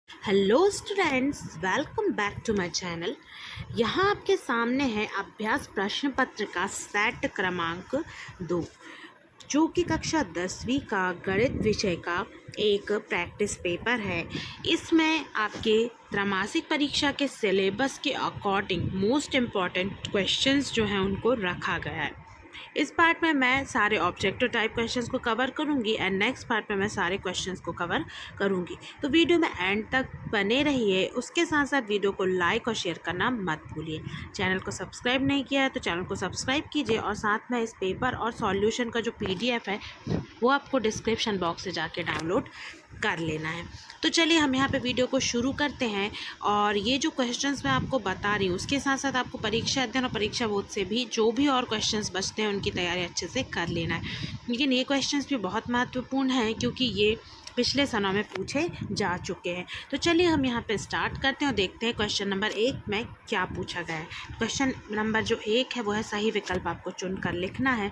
Hello students, welcome back to my channel. यहाँ आपके सामने है अभ्यास प्रश्न पत्र का सेट क्रमांक 2, जो कि कक्षा 10वीं का गणित विषय का एक प्रैक्टिस पेपर है। इसमें आपके त्रैमासिक परीक्षा के सिलेबस के अकॉर्डिंग मोस्ट इम्पॉर्टेंट क्वेश्चंस जो हैं उनको रखा गया है। इस पार्ट में मैं सारे ऑब्जेक्टिव टाइप क्वेश्चंस को कवर करूंगी एंड नेक्स्ट पार्ट में मैं सारे क्वेश्चंस को कवर करूंगी। तो वीडियो में एंड तक बने रहिए। उसके साथ साथ वीडियो को लाइक और शेयर करना मत भूलिए। चैनल को सब्सक्राइब नहीं किया है तो चैनल को सब्सक्राइब कीजिए और साथ में इस पेपर और सॉल्यूशन का जो PDF है वो आपको डिस्क्रिप्शन बॉक्स से जाके डाउनलोड कर लेना है। तो चलिए हम यहाँ पे वीडियो को शुरू करते हैं। और ये जो क्वेश्चंस मैं आपको बता रही हूँ उसके साथ साथ आपको परीक्षा अध्ययन और परीक्षा बोर्ड से भी जो भी और क्वेश्चंस बचते हैं उनकी तैयारी अच्छे से कर लेना है। लेकिन ये क्वेश्चंस भी बहुत महत्वपूर्ण हैं क्योंकि ये पिछले सालों में पूछे जा चुके हैं। तो चलिए हम यहाँ पे स्टार्ट करते हैं और देखते हैं क्वेश्चन नंबर 1 में क्या पूछा गया है। क्वेश्चन नंबर जो 1 है वो है सही विकल्प आपको चुनकर लिखना है।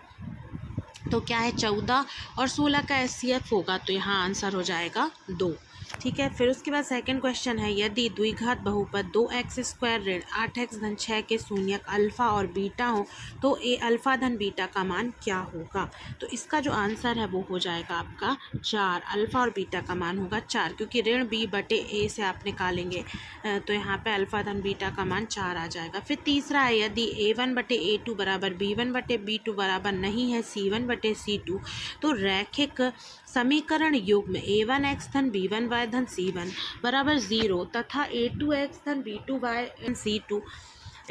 तो क्या है, 14 और 16 का HCF होगा तो यहाँ आंसर हो जाएगा 2। ठीक है। फिर उसके बाद सेकंड क्वेश्चन है, यदि द्विघात बहुपद 2x² ऋण 8x धन 6 के शून्यक अल्फा और बीटा हो तो ए अल्फा धन बीटा का मान क्या होगा। तो इसका जो आंसर है वो हो जाएगा आपका 4। अल्फा और बीटा का मान होगा 4 क्योंकि ऋण b/a से आप निकालेंगे तो यहाँ पे अल्फा धन बीटा का मान 4 आ जाएगा। फिर तीसरा है, यदि a1/a2 बराबर b1/b2 बराबर नहीं है c1/c2 तो रैखिक समीकरण युग्म a1x धन b1y धन c1 बराबर 0 तथा a2x धन b2y धन c2,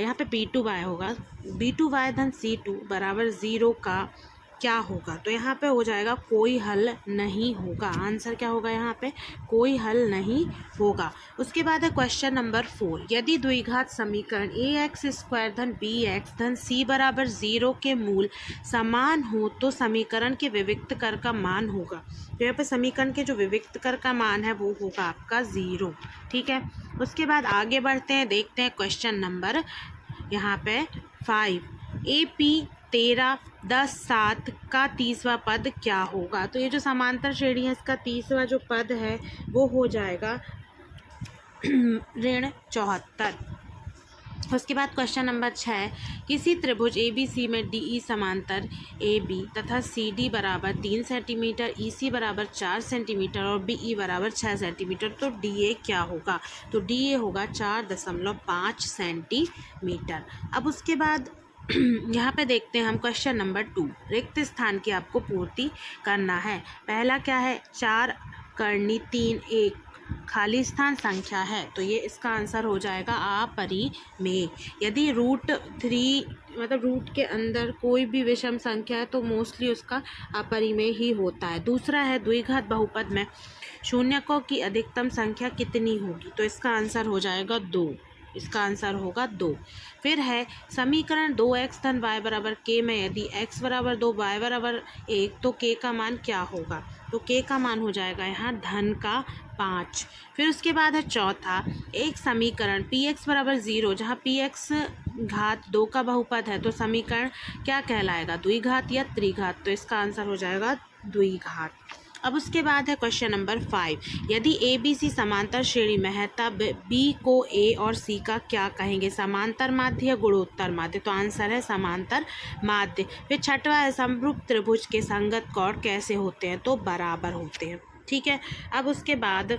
यहाँ पे b2y होगा, b2y धन c2 बराबर 0 का क्या होगा। तो यहाँ पे हो जाएगा कोई हल नहीं होगा। आंसर क्या होगा, यहाँ पे कोई हल नहीं होगा। उसके बाद है क्वेश्चन नंबर 4, यदि द्विघात समीकरण ax² धन bx धन c बराबर 0 के मूल समान हो तो समीकरण के विविक्त कर का मान होगा। तो यहाँ पे समीकरण के जो विविक्त कर का मान है वो होगा आपका 0। ठीक है। उसके बाद आगे बढ़ते हैं, देखते हैं क्वेश्चन नंबर यहाँ पे 5, AP 13 10 7 का 30वां पद क्या होगा। तो ये जो समांतर श्रेणी है इसका 30वां जो पद है वो हो जाएगा ऋण 74। उसके बाद क्वेश्चन नंबर 6, किसी त्रिभुज ABC में DE समांतर AB तथा CD बराबर 3 सेंटीमीटर, EC बराबर 4 सेंटीमीटर और BE बराबर 6 सेंटीमीटर तो DA क्या होगा। तो DA होगा 4.5 सेंटीमीटर। अब उसके बाद यहाँ पे देखते हैं हम क्वेश्चन नंबर 2, रिक्त स्थान की आपको पूर्ति करना है। पहला क्या है, 4 करनी 3 एक खाली स्थान संख्या है तो ये इसका आंसर हो जाएगा अपरिमेय। यदि √3 मतलब रूट के अंदर कोई भी विषम संख्या है तो मोस्टली उसका अपरिमेय ही होता है। दूसरा है, द्विघात बहुपद में शून्यकों की अधिकतम संख्या कितनी होगी। तो इसका आंसर हो जाएगा 2। इसका आंसर होगा 2। फिर है समीकरण 2x धन y बराबर k में यदि x बराबर 2 y बराबर 1 तो k का मान क्या होगा। तो k का मान हो जाएगा यहाँ धन का 5। फिर उसके बाद है चौथा, एक समीकरण px बराबर 0 जहाँ px घात 2 का बहुपद है तो समीकरण क्या कहलाएगा, द्विघात या त्रिघात। तो इसका आंसर हो जाएगा द्विघात। अब उसके बाद है क्वेश्चन नंबर 5, यदि ABC समांतर श्रेणी में है तब B को A और C का क्या कहेंगे, समांतर माध्य या गुणोत्तर माध्य। तो आंसर है समांतर माध्य। फिर छठवा है, समरूप त्रिभुज के संगत कोण कैसे होते हैं, तो बराबर होते हैं। ठीक है। अब उसके बाद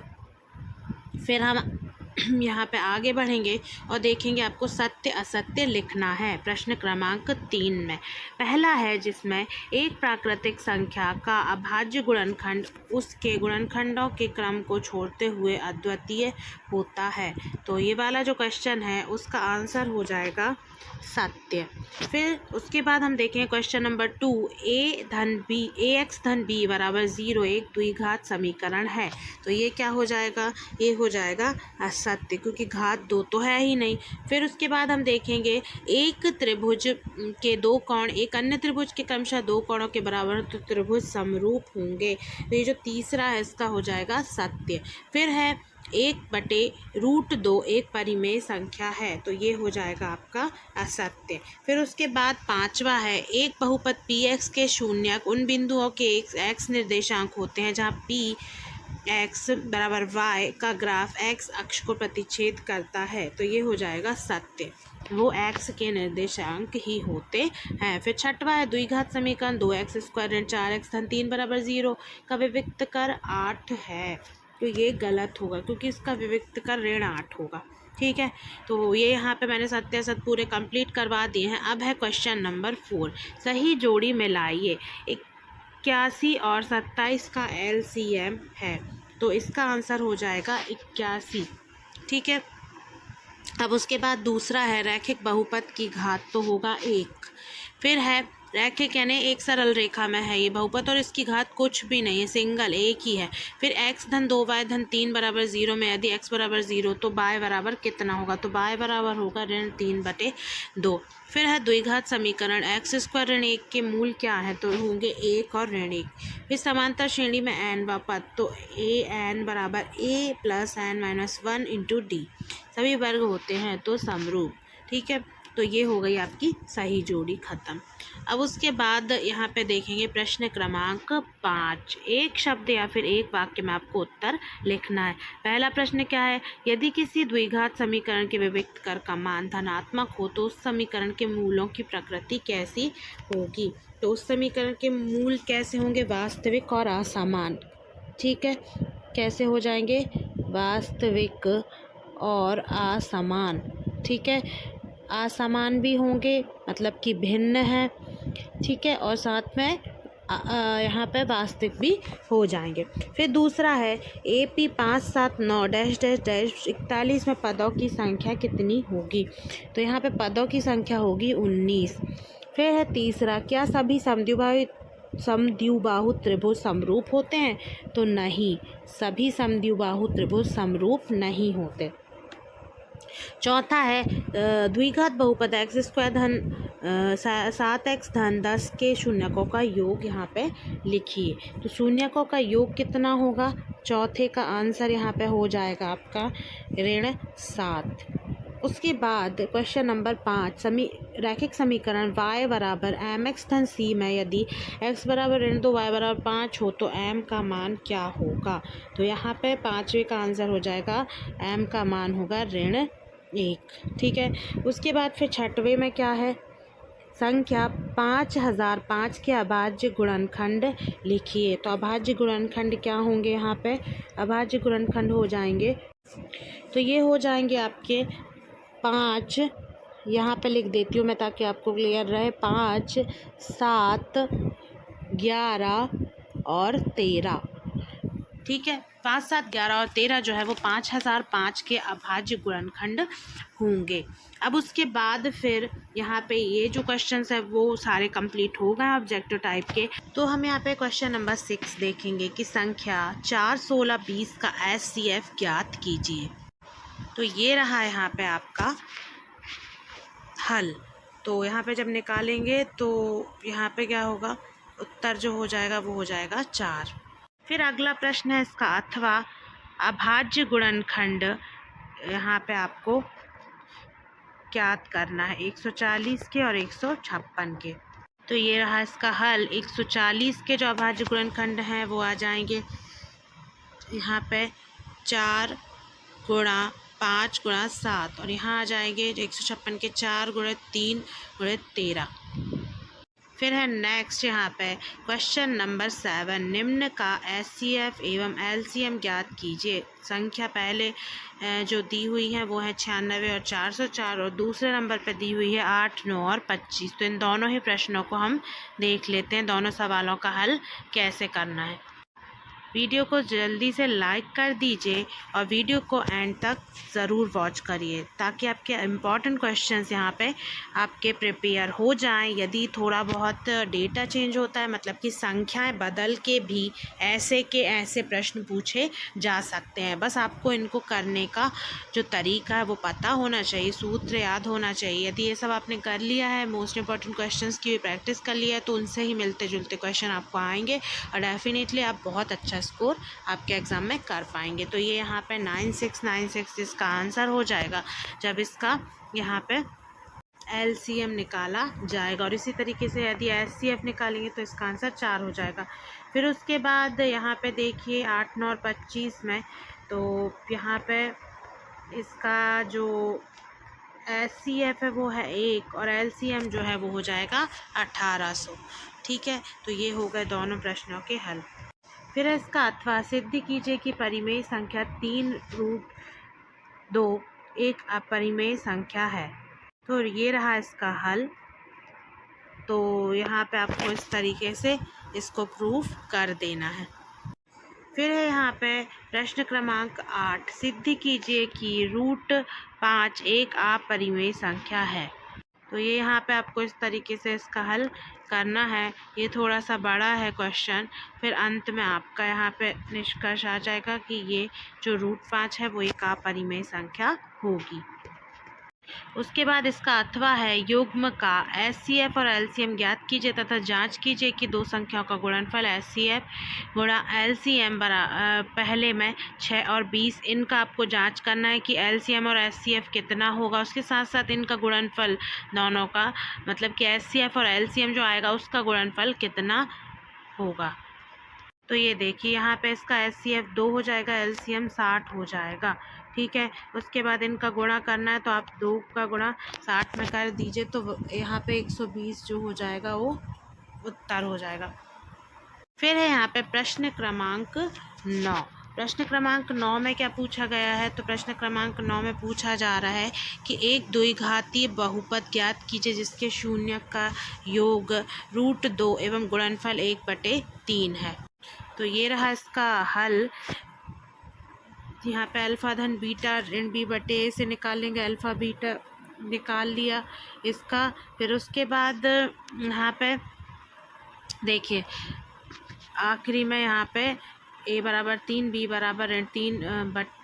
फिर हम यहाँ पे आगे बढ़ेंगे और देखेंगे आपको सत्य असत्य लिखना है। प्रश्न क्रमांक 3 में पहला है जिसमें एक प्राकृतिक संख्या का अभाज्य गुणनखंड उसके गुणनखंडों के क्रम को छोड़ते हुए अद्वितीय होता है। तो ये वाला जो क्वेश्चन है उसका आंसर हो जाएगा सत्य। फिर उसके बाद हम देखें क्वेश्चन नंबर 2, ax धन b बराबर 0 एक द्विघात समीकरण है। तो ये क्या हो जाएगा, ये हो जाएगा असत्य क्योंकि घात 2 तो है ही नहीं। फिर उसके बाद हम देखेंगे एक त्रिभुज के 2 कोण एक अन्य त्रिभुज के क्रमशः 2 कोणों के बराबर तो त्रिभुज समरूप होंगे। तो ये जो तीसरा है इसका हो जाएगा सत्य। फिर है 1/√2 एक परिमेय संख्या है तो ये हो जाएगा आपका असत्य। फिर उसके बाद पांचवा है, एक बहुपद PX के शून्यक उन बिंदुओं के एक x निर्देशांक होते हैं जहाँ P x बराबर y का ग्राफ x अक्ष को प्रतिच्छेद करता है तो ये हो जाएगा सत्य, वो x के निर्देशांक ही होते हैं। फिर छठवां है द्विघात समीकरण 2x² ऋण 4x धन 3 बराबर 0 का विविक्त कर 8 है, तो ये गलत होगा क्योंकि इसका विविक्त कर ऋण 8 होगा। ठीक है, तो ये यहाँ पे मैंने सत्य असत पूरे कंप्लीट करवा दिए हैं। अब है क्वेश्चन नंबर 4, सही जोड़ी मिलाइए। 81 और 27 का LCM है, तो इसका आंसर हो जाएगा 81। ठीक है, अब उसके बाद दूसरा है रैखिक बहुपद की घात तो होगा 1। फिर है रैखिक यानी एक सरल रेखा में है ये बहुपद और इसकी घात कुछ भी नहीं है, सिंगल एक ही है। फिर x धन 2y धन 3 बराबर 0 में यदि x बराबर 0 तो y बराबर कितना होगा, तो y बराबर होगा ऋण 3/2। फिर है द्विघात समीकरण x² ऋण 1 के मूल क्या है, तो होंगे 1 और ऋण 1। फिर समांतर श्रेणी में n बहुपद तो an बराबर a plus n minus 1 into D, सभी वर्ग होते हैं तो समरूप। ठीक है, तो ये हो गई आपकी सही जोड़ी खत्म। अब उसके बाद यहाँ पे देखेंगे प्रश्न क्रमांक 5, एक शब्द या फिर एक वाक्य में आपको उत्तर लिखना है। पहला प्रश्न क्या है, यदि किसी द्विघात समीकरण के विविक्त कर का मान धनात्मक हो तो उस समीकरण के मूलों की प्रकृति कैसी होगी, तो उस समीकरण के मूल कैसे होंगे, वास्तविक और असमान। ठीक है, कैसे हो जाएंगे, वास्तविक और असमान। ठीक है, असमान भी होंगे मतलब कि भिन्न है। ठीक है, और साथ में यहाँ पे वास्तविक भी हो जाएंगे। फिर दूसरा है AP 579 डैश डैश डैश 41 में पदों की संख्या कितनी होगी, तो यहाँ पे पदों की संख्या होगी 19। फिर है तीसरा, क्या सभी समद्विबाहु त्रिभुज समरूप होते हैं, तो नहीं, सभी समद्विबाहु त्रिभुज समरूप नहीं होते। चौथा है द्विघात बहुपद x² धन 7x धन 10 के शून्यकों का योग यहाँ पे लिखिए, तो शून्यकों का योग कितना होगा, चौथे का आंसर यहाँ पे हो जाएगा आपका ऋण 7। उसके बाद क्वेश्चन नंबर 5, रैखिक समीकरण y बराबर mx धन c में यदि x बराबर ऋण 2 y बराबर 5 हो तो m का मान क्या होगा, तो यहाँ पे पाँचवें का आंसर हो जाएगा m का मान होगा ऋण 1। ठीक है, उसके बाद फिर छठवें में क्या है, संख्या 5005 के अभाज्य गुणनखंड लिखिए, तो अभाज्य गुणनखंड क्या होंगे, यहाँ पे अभाज्य गुणनखंड हो जाएंगे, तो ये हो जाएंगे आपके 5, यहाँ पे लिख देती हूँ मैं ताकि आपको क्लियर रहे, 5, 7, 11 और 13। ठीक है, 5, 7, 11 और 13 जो है वो 5005 के अभाज्य गुणनखंड होंगे। अब उसके बाद फिर यहाँ पे ये जो क्वेश्चंस है वो सारे कंप्लीट हो गए ऑब्जेक्टिव टाइप के। तो हम यहाँ पे क्वेश्चन नंबर 6 देखेंगे कि संख्या 4, 16, 20 का SCF ज्ञात कीजिए। तो ये रहा यहाँ पे आपका हल, तो यहाँ पे जब निकालेंगे तो यहाँ पे क्या होगा, उत्तर जो हो जाएगा वो हो जाएगा 4। फिर अगला प्रश्न है इसका अथवा अभाज्य गुणनखंड, यहाँ पे आपको ज्ञात करना है 140 के और 156 के। तो ये रहा इसका हल, 140 के जो अभाज्य गुणनखंड हैं वो आ जाएंगे यहाँ पे 4 गुणा 5 गुणा 7 और यहाँ आ जाएंगे 156 के 4 गुणे 3 गुणे 13। फिर है नेक्स्ट यहाँ पे क्वेश्चन नंबर 7, निम्न का SCF एवं LCM ज्ञात कीजिए। संख्या पहले जो दी हुई है वो है 96 और 404 और दूसरे नंबर पे दी हुई है 8, 9 और 25। तो इन दोनों ही प्रश्नों को हम देख लेते हैं, दोनों सवालों का हल कैसे करना है। वीडियो को जल्दी से लाइक कर दीजिए और वीडियो को एंड तक ज़रूर वॉच करिए ताकि आपके इम्पॉर्टेंट क्वेश्चंस यहाँ पे आपके प्रिपेयर हो जाएं। यदि थोड़ा बहुत डेटा चेंज होता है मतलब कि संख्याएं बदल के भी ऐसे के ऐसे प्रश्न पूछे जा सकते हैं, बस आपको इनको करने का जो तरीका है वो पता होना चाहिए, सूत्र याद होना चाहिए। यदि ये सब आपने कर लिया है, मोस्ट इम्पॉर्टेंट क्वेश्चंस की भी प्रैक्टिस कर लिया है, तो उनसे ही मिलते जुलते क्वेश्चन आपको आएंगे और डेफिनेटली आप बहुत अच्छा स्कोर आपके एग्ज़ाम में कर पाएंगे। तो ये यहाँ पे 9696 इसका आंसर हो जाएगा जब इसका यहाँ पे एलसीएम निकाला जाएगा। और इसी तरीके से यदि एचसीएफ निकालेंगे तो इसका आंसर 4 हो जाएगा। फिर उसके बाद यहाँ पे देखिए 8, 9 और 25 में, तो यहाँ पे इसका जो एचसीएफ है वो है 1 और एलसीएम जो है वो हो जाएगा 1800। ठीक है, तो ये हो गए दोनों प्रश्नों के हल। फिर इसका अथवा सिद्ध कीजिए कि परिमेय संख्या 3√2 एक अपरिमेय संख्या है। तो ये रहा इसका हल। तो यहाँ पे आपको इस तरीके से इसको प्रूफ कर देना है। फिर है यहाँ पे प्रश्न क्रमांक 8, सिद्ध कीजिए कि √5 एक अपरिमेय संख्या है। तो ये यहाँ पे आपको इस तरीके से इसका हल करना है। ये थोड़ा सा बड़ा है क्वेश्चन, फिर अंत में आपका यहाँ पे निष्कर्ष आ जाएगा कि ये जो √5 है वो एक अपरिमेय संख्या होगी। उसके बाद इसका अथवा है युग्म का एचसीएफ और एलसीएम ज्ञात कीजिए तथा जांच कीजिए कि दो संख्याओं का गुणनफल एचसीएफ गुणा एलसीएम पहले में 6 और 20। इनका आपको जांच करना है कि एलसीएम और एचसीएफ कितना होगा। उसके साथ साथ इनका गुणनफल दोनों का, मतलब कि एचसीएफ और एलसीएम जो आएगा उसका गुणनफल कितना होगा। तो ये देखिए यहाँ पे इसका एचसीएफ 2 हो जाएगा, एलसीएम 60 हो जाएगा। ठीक है, उसके बाद इनका गुणा करना है तो आप 2 का गुणा 60 में कर दीजिए, तो यहाँ पे 120 जो हो जाएगा वो उत्तर हो जाएगा। फिर है यहाँ पे प्रश्न क्रमांक 9। प्रश्न क्रमांक 9 में क्या पूछा गया है? तो प्रश्न क्रमांक 9 में पूछा जा रहा है कि एक द्विघातीय बहुपद ज्ञात कीजिए जिसके शून्य का योग √2 एवं गुणनफल 1/3 है। तो ये रहा इसका हल। यहाँ पे अल्फा धन बीटा ऋण b/a से निकालेंगे, अल्फा बीटा निकाल लिया इसका। फिर उसके बाद यहाँ पे देखिए आखिरी में यहाँ पे a बराबर 3, b बराबर ऋण 3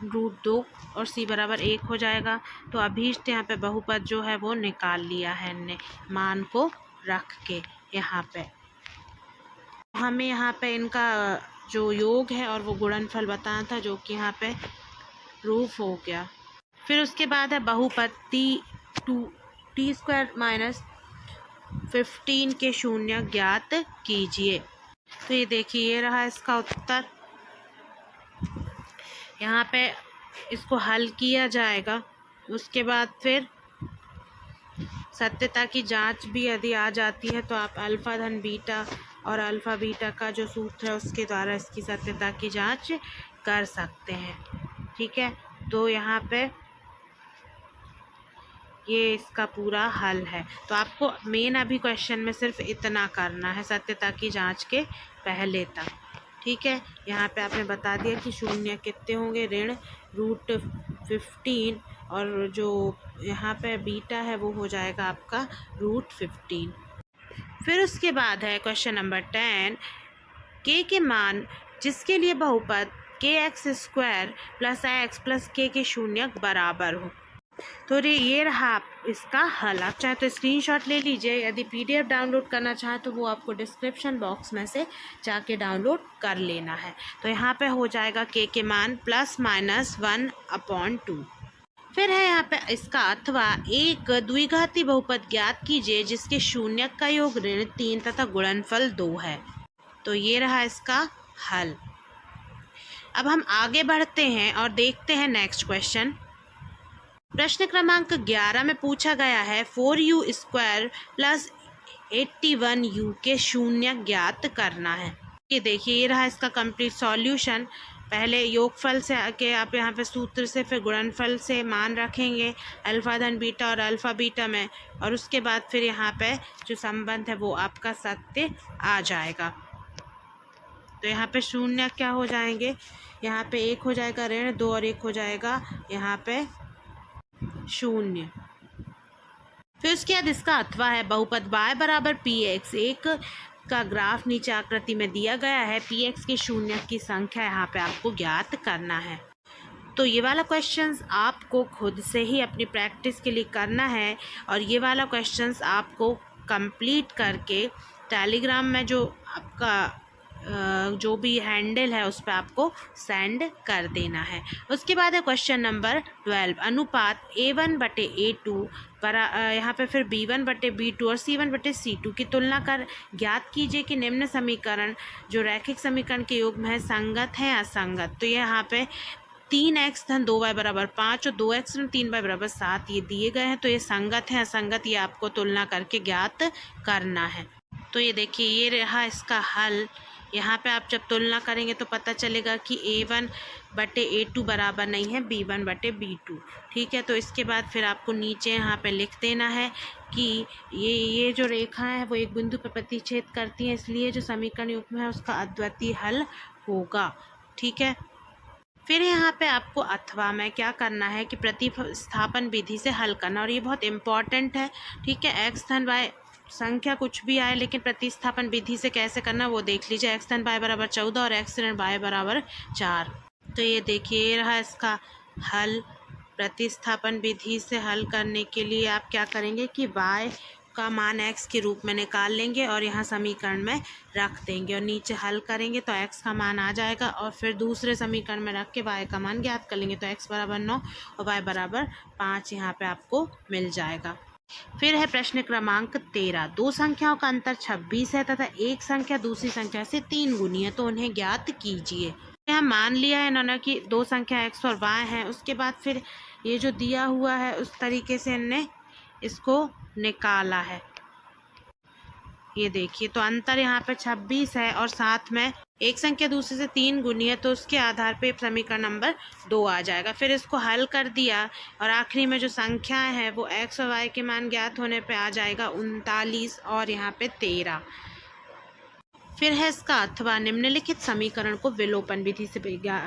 √2 और c बराबर 1 हो जाएगा। तो अभीष्ट यहाँ पे बहुपद जो है वो निकाल लिया है हमने मान को रख के। यहाँ पे हमें यहाँ पे इनका जो योग है और वो गुणनफल बताना था, जो कि यहाँ पे प्रूफ हो गया। फिर उसके बाद है बहुपद t² - 15 के शून्य ज्ञात कीजिए। तो ये देखिए ये रहा इसका उत्तर। यहाँ पे इसको हल किया जाएगा। उसके बाद फिर सत्यता की जांच भी यदि आ जाती है तो आप अल्फा धन बीटा और अल्फा बीटा का जो सूत्र है उसके द्वारा इसकी सत्यता की जांच कर सकते हैं। ठीक है, तो यहाँ पे ये इसका पूरा हल है। तो आपको मेन अभी क्वेश्चन में सिर्फ इतना करना है सत्यता की जांच के पहले तक। ठीक है, यहाँ पे आपने बता दिया कि शून्य कितने होंगे, ऋण √15 और जो यहाँ पे बीटा है वो हो जाएगा आपका √15। फिर उसके बाद है क्वेश्चन नंबर 10, के मान जिसके लिए बहुपद kx² + x + k के शून्य बराबर हो। तो ये रहा इसका हल। आप चाहे तो स्क्रीनशॉट ले लीजिए, यदि पीडीएफ डाउनलोड करना चाहे तो वो आपको डिस्क्रिप्शन बॉक्स में से जाके डाउनलोड कर लेना है। तो यहाँ पे हो जाएगा के मान ±1/2। फिर है यहाँ पे इसका अथवा एक द्विघाती बहुपद ज्ञात कीजिए जिसके शून्य का योग ऋण 3 तथा गुणनफल 2 है। तो ये रहा इसका हल। अब हम आगे बढ़ते हैं और देखते हैं नेक्स्ट क्वेश्चन। प्रश्न क्रमांक 11 में पूछा गया है 4u² + 81u के शून्य ज्ञात करना है। ये देखिए ये रहा इसका कंप्लीट सॉल्यूशन। पहले योगफल से आके आप यहाँ पे सूत्र से, फिर गुणनफल से मान रखेंगे अल्फा धन बीटा और अल्फा बीटा में, और उसके बाद फिर यहाँ पे जो संबंध है वो आपका सत्य आ जाएगा। तो यहाँ पे शून्य क्या हो जाएंगे, यहाँ पे 1 हो जाएगा ऋण 2 और 1 हो जाएगा यहाँ पे शून्य। फिर उसके बाद इसका अथवा है बहुपद y बराबर px। एक का ग्राफ नीचे आकृति में दिया गया है। px के शून्य की संख्या यहाँ पे आपको ज्ञात करना है। तो ये वाला क्वेश्चंस आपको खुद से ही अपनी प्रैक्टिस के लिए करना है, और ये वाला क्वेश्चंस आपको कंप्लीट करके टेलीग्राम में जो आपका जो भी हैंडल है उस पर आपको सेंड कर देना है। उसके बाद है क्वेश्चन नंबर 12, अनुपात A1/A2 यहाँ पे फिर B1/B2 और C1/C2 की तुलना कर ज्ञात कीजिए कि निम्न समीकरण जो रैखिक समीकरण के युग्म है संगत है असंगत। तो ये यहाँ पे 3x धन 2y बराबर 5 और 2x धन 3y बराबर 7 ये दिए गए हैं, तो ये संगत है असंगत ये आपको तुलना करके ज्ञात करना है। तो ये देखिए ये रहा इसका हल। यहाँ पे आप जब तुलना करेंगे तो पता चलेगा कि A1/A2 बराबर नहीं है B1/B2। ठीक है, तो इसके बाद फिर आपको नीचे यहाँ पे लिख देना है कि ये जो रेखा है वो एक बिंदु पर प्रतिच्छेद करती है, इसलिए जो समीकरण युग्म है उसका अद्वितीय हल होगा। ठीक है, फिर यहाँ पे आपको अथवा में क्या करना है कि प्रतिस्थापन विधि से हल करना, और ये बहुत इम्पॉर्टेंट है। ठीक है, एक्स धन वाई संख्या कुछ भी आए लेकिन प्रतिस्थापन विधि से कैसे करना वो देख लीजिए। एक्स धन वाई बराबर 14 और एक्स धन वाई बराबर 4। तो ये देखिए ये रहा इसका हल। प्रतिस्थापन विधि से हल करने के लिए आप क्या करेंगे कि y का मान x के रूप में निकाल लेंगे और यहाँ समीकरण में रख देंगे और नीचे हल करेंगे तो x का मान आ जाएगा, और फिर दूसरे समीकरण में रख के y का मान ज्ञात कर लेंगे तो x बराबर 9 और y बराबर 5 यहाँ पे आपको मिल जाएगा। फिर है प्रश्न क्रमांक 13, दो संख्याओं का अंतर 26 है तथा एक संख्या दूसरी संख्या से 3 गुनी है, तो उन्हें ज्ञात कीजिए। यहाँ मान लिया है इन्होंने कि दो संख्या x और y है। उसके बाद फिर ये जो दिया हुआ है उस तरीके से इन्हें इसको निकाला है। ये देखिए तो अंतर यहाँ पे 26 है और साथ में एक संख्या दूसरे से 3 गुनी है, तो उसके आधार पे समीकरण नंबर 2 आ जाएगा। फिर इसको हल कर दिया और आखिरी में जो संख्याएं है वो x और y के मान ज्ञात होने पे आ जाएगा 39 और यहाँ पे 13। फिर है इसका अथवा, निम्नलिखित समीकरण को विलोपन विधि से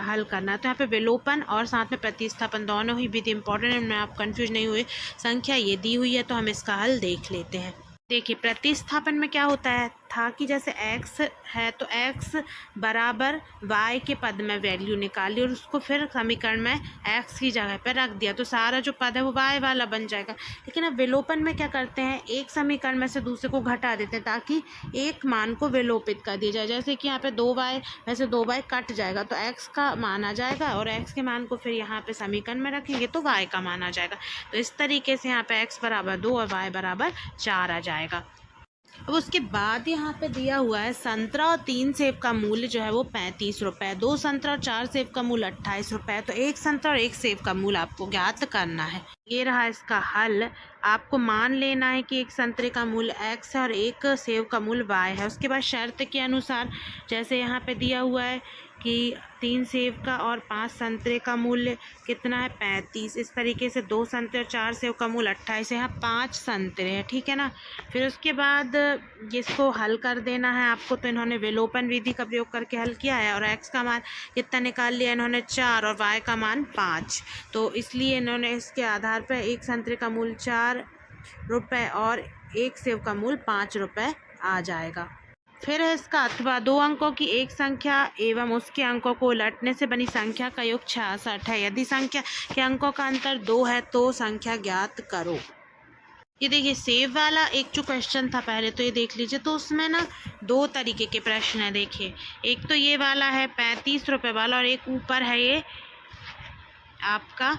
हल करना। तो यहाँ पे विलोपन और साथ में प्रतिस्थापन दोनों ही विधि इंपॉर्टेंट है, इनमें आप कंफ्यूज नहीं हुए। संख्या ये दी हुई है तो हम इसका हल देख लेते हैं। देखिए प्रतिस्थापन में क्या होता है था कि जैसे x है तो x बराबर y के पद में वैल्यू निकाली और उसको फिर समीकरण में x की जगह पर रख दिया, तो सारा जो पद है वो y वाला बन जाएगा। लेकिन अब विलोपन में क्या करते हैं, एक समीकरण में से दूसरे को घटा देते हैं ताकि एक मान को विलोपित कर दिया जाए। जैसे कि यहाँ पे 2y में से 2y कट जाएगा तो x का मान आ जाएगा और x के मान को फिर यहाँ पे समीकरण में रखेंगे तो y का मान आ जाएगा। तो इस तरीके से यहाँ पे x बराबर 2 और y बराबर 4 आ जाएगा। अब उसके बाद यहाँ पे दिया हुआ है संतरा और 3 सेब का मूल्य जो है वो 35 रुपये, 2 संतरा और 4 सेब का मूल्य 28 रुपये, तो एक संतरा और एक सेब का मूल्य आपको ज्ञात करना है। ये रहा इसका हल। आपको मान लेना है कि एक संतरे का मूल्य x है और एक सेब का मूल्य y है। उसके बाद शर्त के अनुसार जैसे यहाँ पे दिया हुआ है कि 3 सेब का और 5 संतरे का मूल्य कितना है 35, इस तरीके से 2 संतरे और 4 सेब का मूल्य 28 है, यहाँ 5 संतरे हैं। ठीक है ना, फिर उसके बाद इसको हल कर देना है आपको। तो इन्होंने विलोपन विधि का प्रयोग करके हल किया है और x का मान कितना निकाल लिया इन्होंने 4 और y का मान 5, तो इसलिए इन्होंने इसके आधार पर एक संतरे का मूल्य 4 रुपये और एक सेब का मूल्य 5 रुपये आ जाएगा। फिर है इसका अथवा, 2 अंकों की एक संख्या एवं उसके अंकों को उलटने से बनी संख्या का योग 66 है। यदि संख्या के अंकों का अंतर 2 है तो संख्या ज्ञात करो। ये देखिए सेब वाला एक जो क्वेश्चन था पहले तो ये देख लीजिए, तो उसमें ना 2 तरीके के प्रश्न है। देखिए एक तो ये वाला है 35 रुपये वाला और एक ऊपर है ये आपका,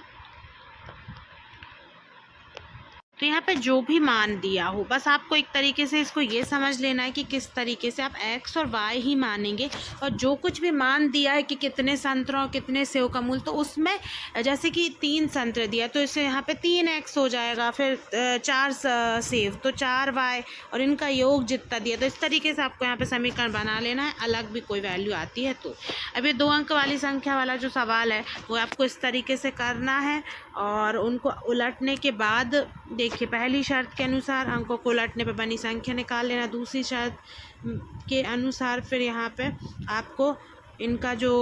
तो यहाँ पे जो भी मान दिया हो बस आपको एक तरीके से इसको ये समझ लेना है कि किस तरीके से आप x और y ही मानेंगे, और जो कुछ भी मान दिया है कि कितने संतरों और कितने सेव का मूल्य, तो उसमें जैसे कि 3 संतरे दिया तो इससे यहाँ पे 3x हो जाएगा, फिर 4 सेव तो 4y और इनका योग जितना दिया, तो इस तरीके से आपको यहाँ पे समीकरण बना लेना है। अलग भी कोई वैल्यू आती है तो अभी 2 अंक वाली संख्या वाला जो सवाल है वो आपको इस तरीके से करना है और उनको उलटने के बाद देखिए पहली शर्त के अनुसार अंकों को उलटने पर बनी संख्या निकाल लेना, दूसरी शर्त के अनुसार फिर यहाँ पे आपको इनका जो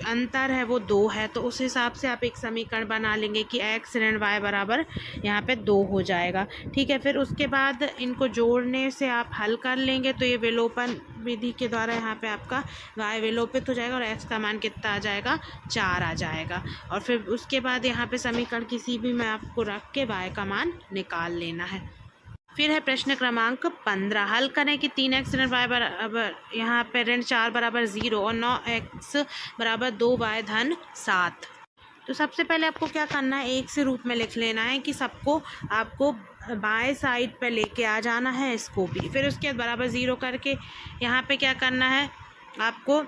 अंतर है वो 2 है, तो उस हिसाब से आप एक समीकरण बना लेंगे कि x ऋण y बराबर यहाँ पे 2 हो जाएगा। ठीक है, फिर उसके बाद इनको जोड़ने से आप हल कर लेंगे तो ये विलोपन विधि के द्वारा यहाँ पे आपका y विलोपित हो जाएगा और x का मान कितना आ जाएगा 4 आ जाएगा, और फिर उसके बाद यहाँ पे समीकरण किसी भी में आपको रख के y का मान निकाल लेना है। फिर है प्रश्न क्रमांक 15, हल करें कि 3x ऋण y बराबर यहाँ पे ऋण 4 बराबर 0 और 9x बराबर 2y धन 7। तो सबसे पहले आपको क्या करना है, एक से रूप में लिख लेना है कि सबको आपको बाएं साइड पे लेके आ जाना है इसको भी। फिर उसके बाद बराबर 0 करके यहाँ पे क्या करना है आपको,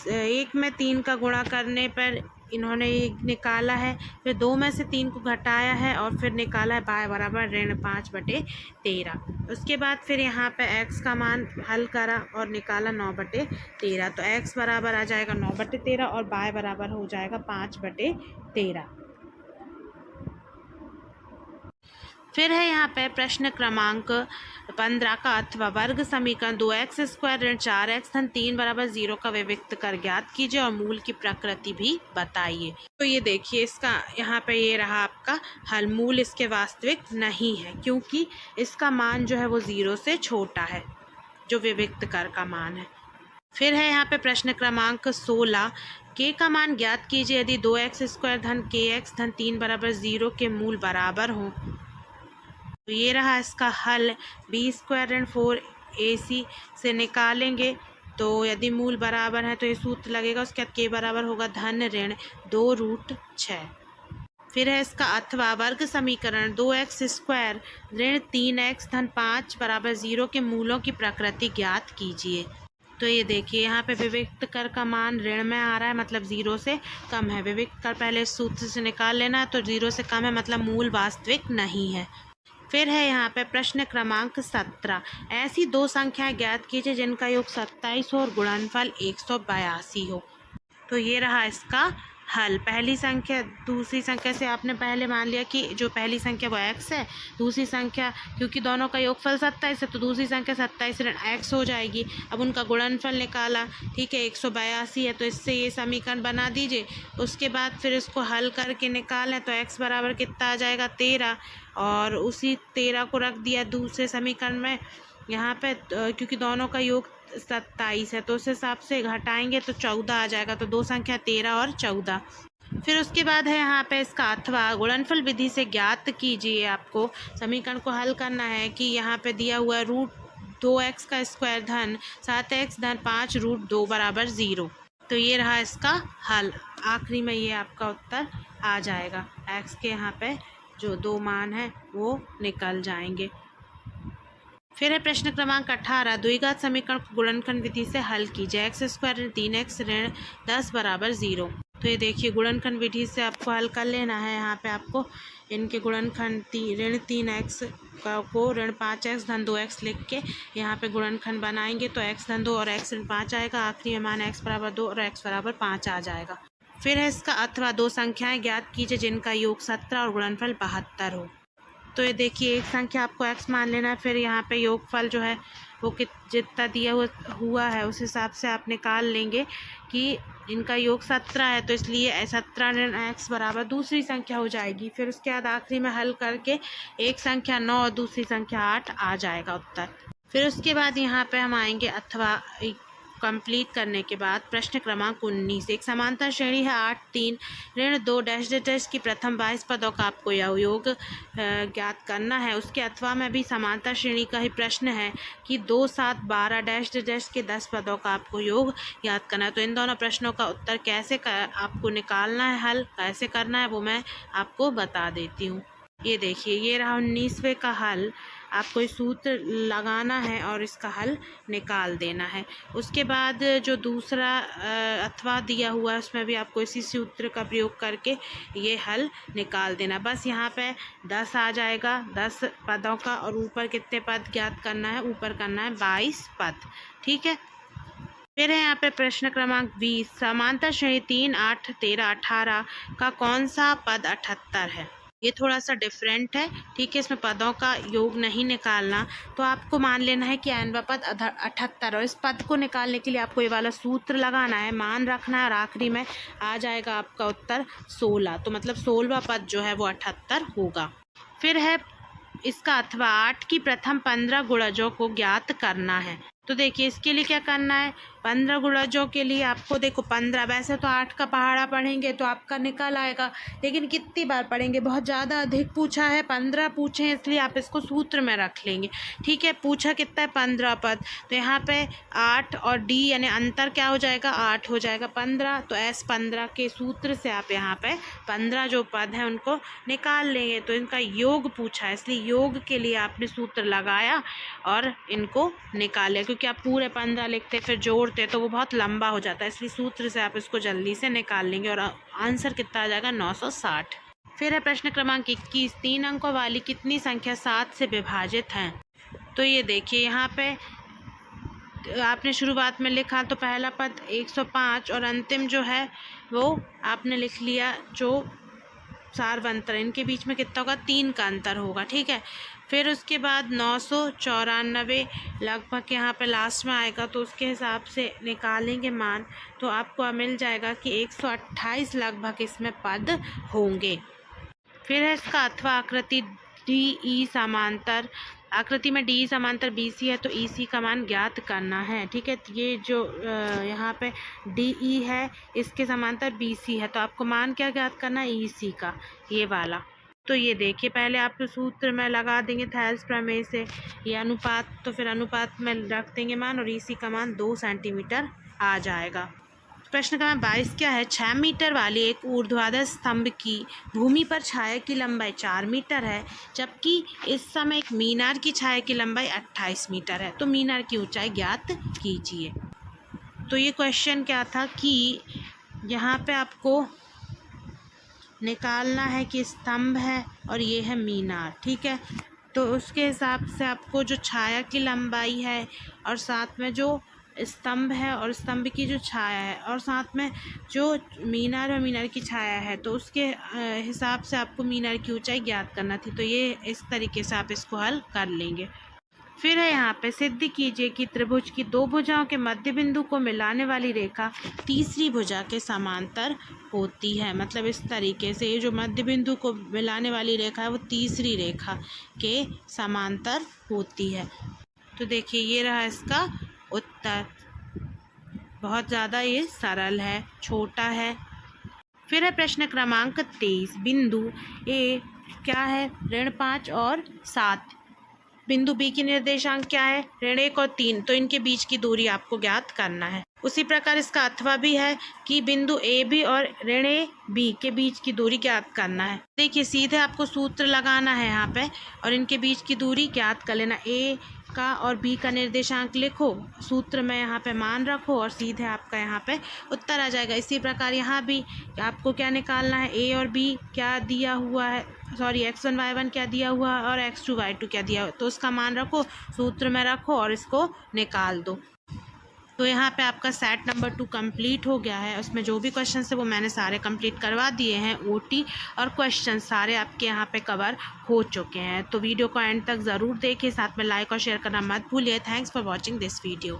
एक में 3 का गुणा करने पर इन्होंने एक निकाला है, फिर 2 में से 3 को घटाया है और फिर निकाला है y बराबर ऋण 5/13। उसके बाद फिर यहाँ पे x का मान हल करा और निकाला 9/13। तो x बराबर आ जाएगा 9/13 और y बराबर हो जाएगा 5/13। फिर है यहाँ पे प्रश्न क्रमांक 15 का अथवा वर्ग समीकरण 2x² ऋण 4x धन 3 बराबर 0 का विविक्त कर ज्ञात कीजिए और मूल की प्रकृति भी बताइए। तो ये देखिए इसका यहाँ पे ये रहा आपका हल। मूल इसके वास्तविक नहीं है क्योंकि इसका मान जो है वो 0 से छोटा है, जो विविक्त कर का मान है। फिर है यहाँ पे प्रश्न क्रमांक 16, k का मान ज्ञात कीजिए यदि 2x² धन kx धन 3 बराबर 0 के मूल बराबर हों। तो ये रहा इसका हल। b² ऋण 4ac से निकालेंगे तो यदि मूल बराबर है तो ये सूत्र लगेगा। उसके बाद k बराबर होगा धन ऋण 2√6। फिर है इसका अथवा वर्ग समीकरण 2x² ऋण 3x धन 5 बराबर 0 के मूलों की प्रकृति ज्ञात कीजिए। तो ये देखिए यहाँ पे विविक्त कर का मान ऋण में आ रहा है, मतलब 0 से कम है। विविक्त कर पहले सूत्र से निकाल लेना है, तो 0 से कम है मतलब मूल वास्तविक नहीं है। फिर है यहाँ पे प्रश्न क्रमांक 17, ऐसी दो संख्याएं ज्ञात कीजिए जिनका योग 27 हो और गुणनफल 182 हो। तो ये रहा इसका हल। पहली संख्या दूसरी संख्या से आपने पहले मान लिया कि जो पहली संख्या वो x है, दूसरी संख्या क्योंकि दोनों का योगफल 27 है तो दूसरी संख्या 27 ऋण x हो जाएगी। अब उनका गुणनफल निकाला, ठीक है, 182 है, तो इससे ये समीकरण बना दीजिए। उसके बाद फिर इसको हल करके निकालें तो x बराबर कितना आ जाएगा 13, और उसी 13 को रख दिया दूसरे समीकरण में यहाँ पे, क्योंकि दोनों का योग 27 है तो उस हिसाब से घटाएंगे तो 14 आ जाएगा। तो दो संख्या 13 और 14। फिर उसके बाद है यहाँ पे इसका अथवा गुणनफल विधि से ज्ञात कीजिए। आपको समीकरण को हल करना है कि यहाँ पे दिया हुआ √2x² धन 7x धन 5√2 बराबर 0। तो ये रहा इसका हल। आखिरी में ये आपका उत्तर आ जाएगा। x के यहाँ पे जो दो मान हैं वो निकल जाएंगे। फिर है प्रश्न क्रमांक 18, द्विघात समीकरण को गुणनखंड विधि से हल कीजिए। x² ऋण 3x ऋण 10 बराबर 0। तो ये देखिए गुणनखंड विधि से आपको हल कर लेना है। यहाँ पे आपको इनके गुणनखंड ऋण 3x को ऋण 5x धन 2x लिख के यहाँ पे गुणनखंड बनाएंगे तो x धन 2 और x ऋण 5 आएगा। आखिरी में मान x बराबर 2 और x बराबर 5 आ जाएगा। फिर है इसका अथवा दो संख्याएं ज्ञात कीजिए जिनका योग 17 और गुणनफल 72 हो। तो ये देखिए एक संख्या आपको x मान लेना है, फिर यहाँ पे योगफल जो है वो जितना दिया हुआ है उस हिसाब से आप निकाल लेंगे कि इनका योग 17 है तो इसलिए 17 ऋण x बराबर दूसरी संख्या हो जाएगी। फिर उसके बाद आखिरी में हल करके एक संख्या 9 और दूसरी संख्या 8 आ जाएगा उत्तर। फिर उसके बाद यहाँ पे हम आएंगे अथवा कंप्लीट करने के बाद प्रश्न क्रमांक 19, एक समांतर श्रेणी है 8 3 ऋण 2 डैश डैश की प्रथम 22 पदों का आपको यह योग ज्ञात करना है। उसके अथवा में भी समांतर श्रेणी का ही प्रश्न है कि 2 7 12 डैश डैश के 10 पदों का आपको योग ज्ञात करना है। तो इन दोनों प्रश्नों का उत्तर कैसे आपको निकालना है, हल कैसे करना है वो मैं आपको बता देती हूँ। ये देखिए ये रहा 19वें का हल। आपको इस सूत्र लगाना है और इसका हल निकाल देना है। उसके बाद जो दूसरा अथवा दिया हुआ है उसमें भी आपको इसी सूत्र का प्रयोग करके ये हल निकाल देना। बस यहाँ पे 10 आ जाएगा 10 पदों का, और ऊपर कितने पद ज्ञात करना है, ऊपर करना है 22 पद, ठीक है। फिर है यहाँ पे प्रश्न क्रमांक 20, समांतर श्रेणी 3 8 13 18 का कौन सा पद 78 है। ये थोड़ा सा डिफरेंट है, ठीक है, इसमें पदों का योग नहीं निकालना। तो आपको मान लेना है कि n पद 78, और इस पद को निकालने के लिए आपको ये वाला सूत्र लगाना है, मान रखना है, और आखिरी में आ जाएगा आपका उत्तर 16। तो मतलब 16वां पद जो है वो 78 होगा। फिर है इसका अथवा 8 की प्रथम 15 गुणजों को ज्ञात करना है। तो देखिए इसके लिए क्या करना है, 15 गुणजों के लिए आपको देखो 15, वैसे तो 8 का पहाड़ा पढ़ेंगे तो आपका निकल आएगा, लेकिन कितनी बार पढ़ेंगे, बहुत ज़्यादा अधिक पूछा है, 15 पूछे हैं, इसलिए आप इसको सूत्र में रख लेंगे। ठीक है, पूछा कितना है 15 पद, तो यहाँ पे 8 और डी यानी अंतर क्या हो जाएगा, 8 हो जाएगा 15, तो S15 के सूत्र से आप यहाँ पे 15 जो पद हैं उनको निकाल लेंगे। तो इनका योग पूछा है, इसलिए योग के लिए आपने सूत्र लगाया और इनको निकाले, क्योंकि आप पूरे 15 लिखते फिर जोड़ते तो वो बहुत लंबा हो जाता है, इसलिए सूत्र से आप इसको जल्दी से निकाल लेंगे और आंसर कितना आ जाएगा 960। फिर है प्रश्न क्रमांक 21, 3 अंकों वाली कितनी संख्या 7 से विभाजित है। तो ये देखिए यहाँ पे आपने शुरुआत में लिखा तो पहला पद 105 और अंतिम जो है वो आपने लिख लिया जो सारवंतर, इनके बीच में कितना होगा, 3 का अंतर होगा। ठीक है, फिर उसके बाद 994 लगभग यहाँ पे लास्ट में आएगा, तो उसके हिसाब से निकालेंगे मान, तो आपको मिल जाएगा कि 128 लगभग इसमें पद होंगे। फिर है इसका अथवा आकृति DE समांतर, आकृति में DE समांतर BC है तो EC का मान ज्ञात करना है। ठीक है, तो ये जो यहाँ पे DE है इसके समांतर BC है, तो आपको मान क्या ज्ञात करना है, EC का, ये वाला। तो ये देखिए पहले आप सूत्र में लगा देंगे थेल्स प्रमेय से, ये अनुपात, तो फिर अनुपात में रख देंगे मान और EC का मान 2 सेंटीमीटर आ जाएगा। प्रश्न क्रमांक 22 क्या है, 6 मीटर वाली एक ऊर्ध्वाधर स्तंभ की भूमि पर छाया की लंबाई 4 मीटर है, जबकि इस समय एक मीनार की छाया की लंबाई 28 मीटर है, तो मीनार की ऊंचाई ज्ञात कीजिए। तो ये क्वेश्चन क्या था कि यहाँ पे आपको निकालना है कि स्तंभ है और ये है मीनार। ठीक है, तो उसके हिसाब से आपको जो छाया की लंबाई है और साथ में जो स्तंभ है और स्तंभ की जो छाया है और साथ में जो मीनार है मीनार की छाया है, तो उसके हिसाब से आपको मीनार की ऊंचाई ज्ञात करना थी। तो ये इस तरीके से आप इसको हल कर लेंगे। फिर है यहाँ पे सिद्ध कीजिए कि त्रिभुज की 2 भुजाओं के मध्य बिंदु को मिलाने वाली रेखा तीसरी भुजा के समांतर होती है। मतलब इस तरीके से ये जो मध्य बिंदु को मिलाने वाली रेखा है वो तीसरी रेखा के समांतर होती है। तो देखिए ये रहा इसका उत्तर, बहुत ज़्यादा ये सरल है, छोटा है। फिर है प्रश्न क्रमांक 23, बिंदु ए क्या है, ऋण 5 और 7, बिंदु बी की निर्देशांक क्या है, ऋण 1 और 3, तो इनके बीच की दूरी आपको ज्ञात करना है। उसी प्रकार इसका अथवा भी है कि बिंदु ए बी और ऋण ए बी के बीच की दूरी ज्ञात करना है। देखिए सीधे आपको सूत्र लगाना है यहाँ पे और इनके बीच की दूरी ज्ञात कर लेना। ए का और बी का निर्देशांक लिखो, सूत्र में यहाँ पे मान रखो और सीधे आपका यहाँ पे उत्तर आ जाएगा। इसी प्रकार यहाँ भी आपको क्या निकालना है, ए और बी क्या दिया हुआ है, सॉरी x1 y1 क्या दिया हुआ है और x2 y2 क्या दिया हुआ, तो उसका मान रखो, सूत्र में रखो और इसको निकाल दो। तो यहाँ पे आपका सेट नंबर 2 कंप्लीट हो गया है। उसमें जो भी क्वेश्चन थे वो मैंने सारे कंप्लीट करवा दिए हैं। OT और क्वेश्चन सारे आपके यहाँ पे कवर हो चुके हैं। तो वीडियो को एंड तक ज़रूर देखें, साथ में लाइक और शेयर करना मत भूलिए। Thanks for watching this video.